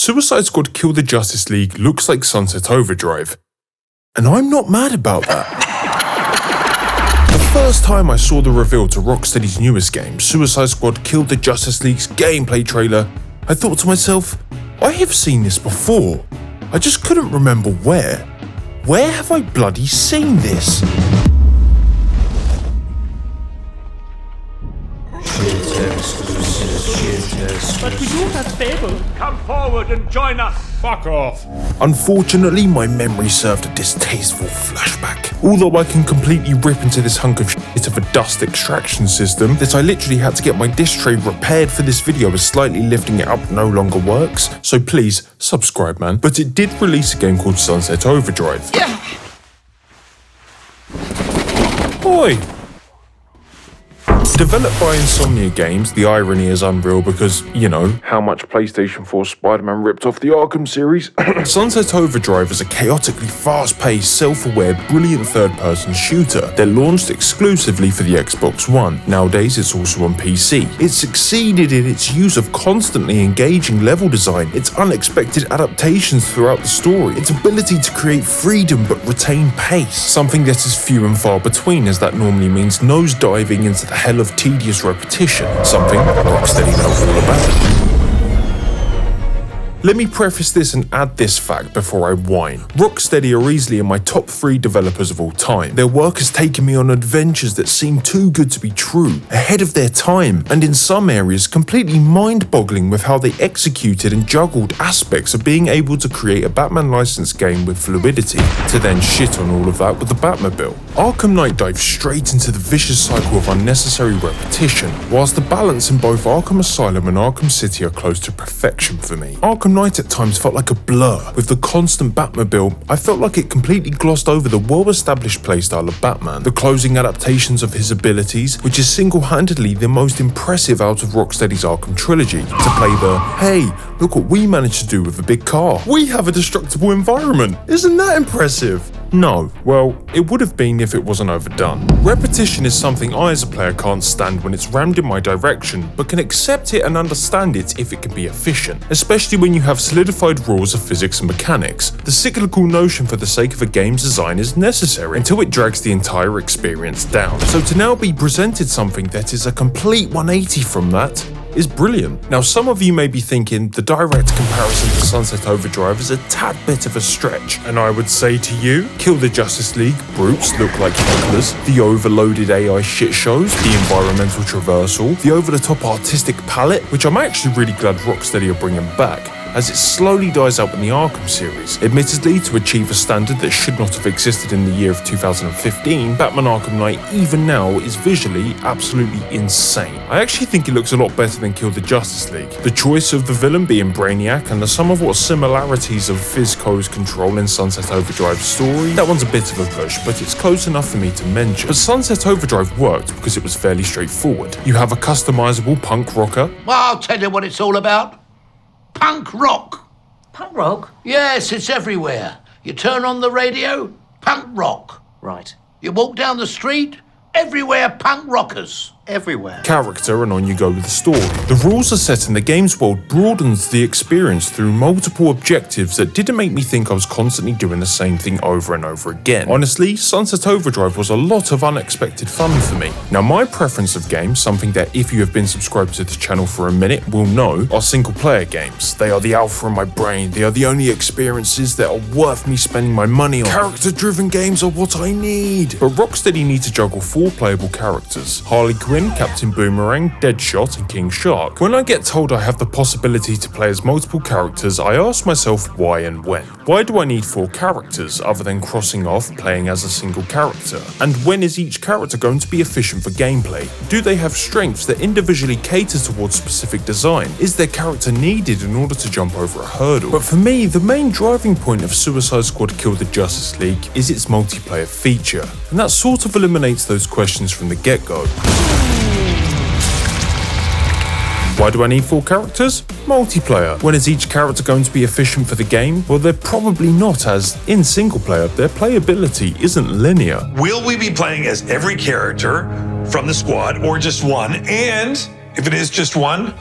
Suicide Squad Kill the Justice League looks like Sunset Overdrive. And I'm not mad about that. The first time I saw the reveal to Rocksteady's newest game, Suicide Squad Kill the Justice League's gameplay trailer, I thought to myself, I have seen this before. I just couldn't remember where. Where have I bloody seen this? But we do have stable. Come forward and join us. Fuck off. Unfortunately, my memory served a distasteful flashback. Although I can completely rip into this hunk of shit of a dust extraction system that I literally had to get my disk tray repaired for this video as slightly lifting it up no longer works. So please, subscribe man. But it did release a game called Sunset Overdrive. Yeah. Oi! Developed by Insomnia Games, the irony is unreal because, you know, how much PlayStation 4 Spider-Man ripped off the Arkham series. Sunset Overdrive is a chaotically fast-paced, self-aware, brilliant third-person shooter that launched exclusively for the Xbox One. Nowadays, it's also on PC. It succeeded in its use of constantly engaging level design, its unexpected adaptations throughout the story, its ability to create freedom but retain pace, something that is few and far between as that normally means nose-diving into the hell of tedious repetition, something Rocksteady know all about. Let me preface this and add this fact before I whine. Rocksteady are easily in my top 3 developers of all time. Their work has taken me on adventures that seem too good to be true, ahead of their time, and in some areas completely mind-boggling with how they executed and juggled aspects of being able to create a Batman licensed game with fluidity, to then shit on all of that with the Batmobile. Arkham Knight dives straight into the vicious cycle of unnecessary repetition, whilst the balance in both Arkham Asylum and Arkham City are close to perfection for me. Arkham Knight at times felt like a blur. With the constant Batmobile, I felt like it completely glossed over the well-established playstyle of Batman, the closing adaptations of his abilities, which is single-handedly the most impressive out of Rocksteady's Arkham trilogy, to play the, hey, look what we managed to do with a big car. We have a destructible environment. Isn't that impressive? No, well, it would have been if it wasn't overdone. Repetition is something I as a player can't stand when it's rammed in my direction, but can accept it and understand it if it can be efficient, especially when you have solidified rules of physics and mechanics. The cyclical notion for the sake of a game's design is necessary until it drags the entire experience down. So to now be presented something that is a complete 180 from that is brilliant. Now some of you may be thinking the direct comparison to Sunset Overdrive is a tad bit of a stretch, and I would say to you, Kill the Justice League brutes look like hecklers, the overloaded AI shit shows, the environmental traversal, the over-the-top artistic palette, which I'm actually really glad Rocksteady are bringing back, as it slowly dies out in the Arkham series. Admittedly, to achieve a standard that should not have existed in the year of 2015, Batman Arkham Knight even now is visually absolutely insane. I actually think it looks a lot better than Kill the Justice League. The choice of the villain being Brainiac and the somewhat similarities of Fizco's control in Sunset Overdrive's story, that one's a bit of a push, but it's close enough for me to mention. But Sunset Overdrive worked because it was fairly straightforward. You have a customizable punk rocker. Well, I'll tell you what it's all about. Punk rock. Punk rock? Yes, it's everywhere. You turn on the radio, punk rock. Right. You walk down the street, everywhere punk rockers. Everywhere. Character, and on you go with the story. The rules are set and the game's world broadens the experience through multiple objectives that didn't make me think I was constantly doing the same thing over and over again. Honestly, Sunset Overdrive was a lot of unexpected fun for me. Now my preference of games, something that if you have been subscribed to this channel for a minute will know, are single player games. They are the alpha in my brain. They are the only experiences that are worth me spending my money on. Character driven games are what I need. But Rocksteady need to juggle 4 playable characters: Harley Quinn, Captain Boomerang, Deadshot, and King Shark. When I get told I have the possibility to play as multiple characters, I ask myself why and when. Why do I need 4 characters other than crossing off playing as a single character? And when is each character going to be efficient for gameplay? Do they have strengths that individually cater towards specific design? Is their character needed in order to jump over a hurdle? But for me, the main driving point of Suicide Squad Kill the Justice League is its multiplayer feature, and that sort of eliminates those questions from the get-go. Why do I need 4 characters? Multiplayer. When is each character going to be efficient for the game? Well, they're probably not, as in single player, their playability isn't linear. Will we be playing as every character from the squad or just one? And if it is just one,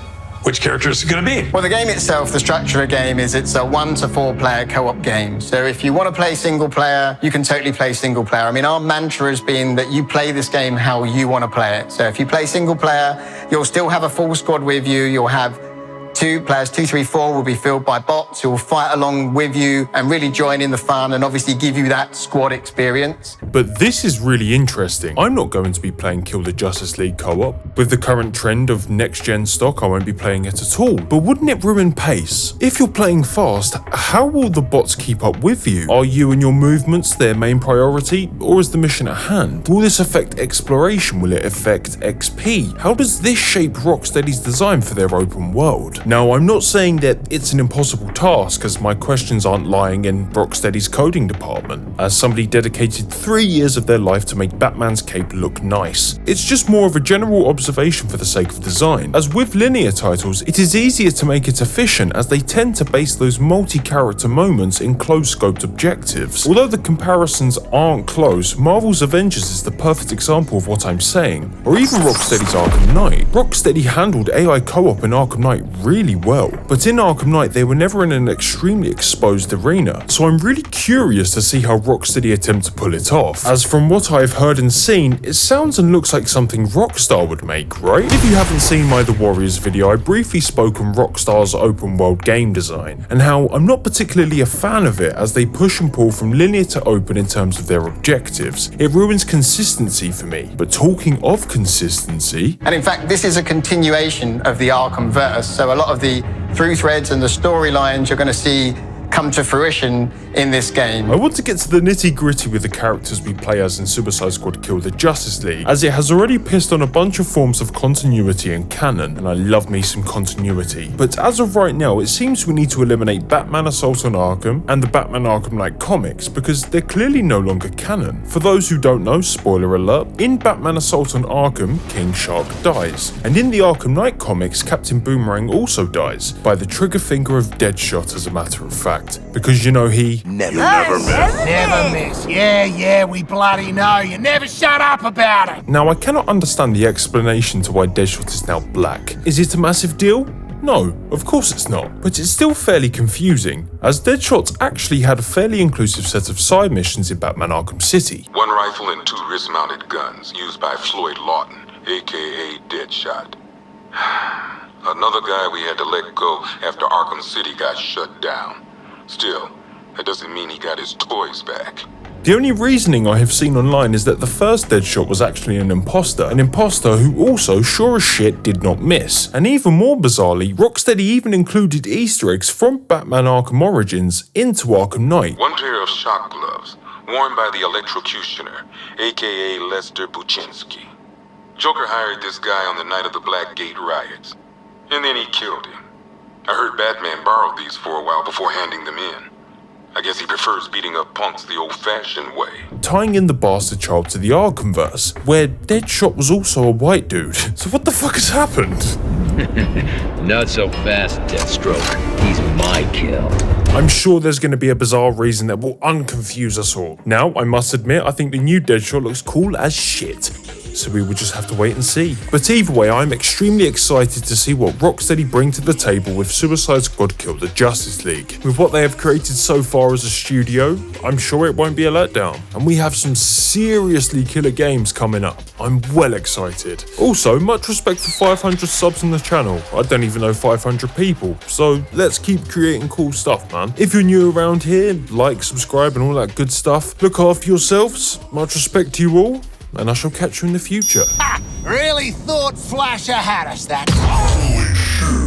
which character is it going to be? Well, the game itself, the structure of the game is it's a 1 to 4 player co-op game. So if you want to play single player, you can totally play single player. I mean, our mantra has been that you play this game how you want to play it. So if you play single player, you'll still have a full squad with you. You'll have 2 players, 2, 3, 4 will be filled by bots who will fight along with you and really join in the fun and obviously give you that squad experience. But this is really interesting. I'm not going to be playing Kill the Justice League co-op. With the current trend of next-gen stock, I won't be playing it at all. But wouldn't it ruin pace? If you're playing fast, how will the bots keep up with you? Are you and your movements their main priority, or is the mission at hand? Will this affect exploration? Will it affect XP? How does this shape Rocksteady's design for their open world? Now, I'm not saying that it's an impossible task, as my questions aren't lying in Rocksteady's coding department, as somebody dedicated 3 years of their life to make Batman's cape look nice. It's just more of a general observation for the sake of design, as with linear titles, it is easier to make it efficient as they tend to base those multi-character moments in close-scoped objectives. Although the comparisons aren't close, Marvel's Avengers is the perfect example of what I'm saying, or even Rocksteady's Arkham Knight. Rocksteady handled AI co-op in Arkham Knight really well, but in Arkham Knight they were never in an extremely exposed arena, so I'm really curious to see how Rocksteady attempt to pull it off, as from what I've heard and seen, it sounds and looks like something Rockstar would make, right? If you haven't seen my The Warriors video, I briefly spoke on Rockstar's open world game design, and how I'm not particularly a fan of it as they push and pull from linear to open in terms of their objectives. It ruins consistency for me, but talking of consistency... And in fact, this is a continuation of the Arkham verse, so a lot of the through threads and the storylines you're going to see come to fruition in this game. I want to get to the nitty-gritty with the characters we play as in Suicide Squad Kill the Justice League, as it has already pissed on a bunch of forms of continuity and canon, and I love me some continuity. But as of right now, it seems we need to eliminate Batman Assault on Arkham and the Batman Arkham Knight comics, because they're clearly no longer canon. For those who don't know, spoiler alert, in Batman Assault on Arkham, King Shark dies. And in the Arkham Knight comics, Captain Boomerang also dies, by the trigger finger of Deadshot as a matter of fact. Because you know he... Never miss. Never miss. Yeah, we bloody know. You never shut up about it. Now, I cannot understand the explanation to why Deadshot is now black. Is it a massive deal? No, of course it's not, but it's still fairly confusing, as Deadshot actually had a fairly inclusive set of side missions in Batman Arkham City. 1 rifle and 2 wrist-mounted guns used by Floyd Lawton, aka Deadshot. Another guy we had to let go after Arkham City got shut down. Still, that doesn't mean he got his toys back. The only reasoning I have seen online is that the first Deadshot was actually an imposter who also, sure as shit, did not miss. And even more bizarrely, Rocksteady even included Easter eggs from Batman Arkham Origins into Arkham Knight. 1 pair of shock gloves, worn by the Electrocutioner, aka Lester Buczynski. Joker hired this guy on the night of the Blackgate riots, and then he killed him. I heard Batman borrowed these for a while before handing them in. I guess he prefers beating up punks the old-fashioned way. Tying in the bastard child to the Arkhamverse, where Deadshot was also a white dude. So what the fuck has happened? Not so fast, Deathstroke. He's my kill. I'm sure there's going to be a bizarre reason that will unconfuse us all. Now, I must admit, I think the new Deadshot looks cool as shit. So we will just have to wait and see. But either way, I'm extremely excited to see what Rocksteady bring to the table with Suicide Squad Kill the Justice League. With what they have created so far as a studio, I'm sure it won't be a letdown. And we have some seriously killer games coming up. I'm well excited. Also, much respect for 500 subs on the channel. I don't even know 500 people. So let's keep creating cool stuff, man. If you're new around here, like, subscribe and all that good stuff. Look after yourselves. Much respect to you all. And I shall catch you in the future. Really thought Flasher had us, that. Holy shit.